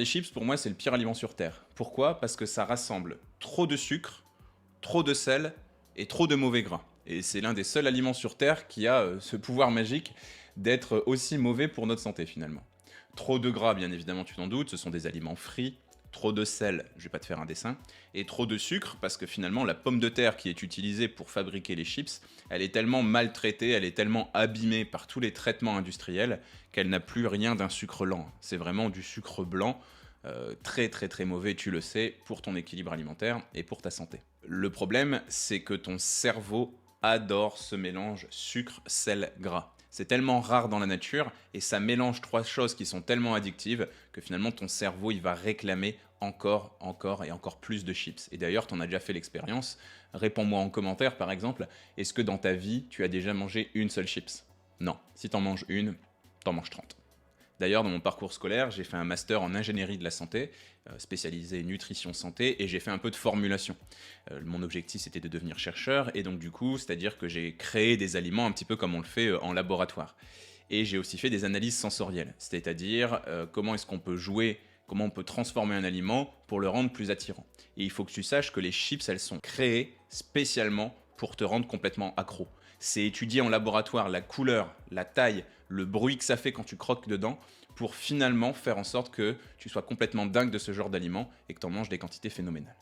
Les chips, pour moi, c'est le pire aliment sur Terre. Pourquoi? Parce que ça rassemble trop de sucre, trop de sel et trop de mauvais gras. Et c'est l'un des seuls aliments sur Terre qui a ce pouvoir magique d'être aussi mauvais pour notre santé finalement. Trop de gras, bien évidemment, tu t'en doutes, ce sont des aliments frits. Trop de sel, je vais pas te faire un dessin. Et trop de sucre, parce que finalement, la pomme de terre qui est utilisée pour fabriquer les chips, elle est tellement maltraitée, elle est tellement abîmée par tous les traitements industriels qu'elle n'a plus rien d'un sucre lent. C'est vraiment du sucre blanc, très très très mauvais, tu le sais, pour ton équilibre alimentaire et pour ta santé. Le problème, c'est que ton cerveau adore ce mélange sucre, sel, gras. C'est tellement rare dans la nature et ça mélange trois choses qui sont tellement addictives que finalement ton cerveau il va réclamer encore, encore et encore plus de chips. Et d'ailleurs, tu en as déjà fait l'expérience. Réponds-moi en commentaire par exemple, est-ce que dans ta vie tu as déjà mangé une seule chips? Non. Si t'en manges une, t'en manges 30. D'ailleurs, dans mon parcours scolaire, j'ai fait un master en ingénierie de la santé, spécialisé nutrition santé, et j'ai fait un peu de formulation. Mon objectif, c'était de devenir chercheur, et donc du coup, c'est-à-dire que j'ai créé des aliments un petit peu comme on le fait en laboratoire. Et j'ai aussi fait des analyses sensorielles, c'est-à-dire comment est-ce qu'on peut jouer, comment on peut transformer un aliment pour le rendre plus attirant. Et il faut que tu saches que les chips, elles sont créées spécialement pour te rendre complètement accro. C'est étudier en laboratoire la couleur, la taille, le bruit que ça fait quand tu croques dedans pour finalement faire en sorte que tu sois complètement dingue de ce genre d'aliment et que tu en manges des quantités phénoménales.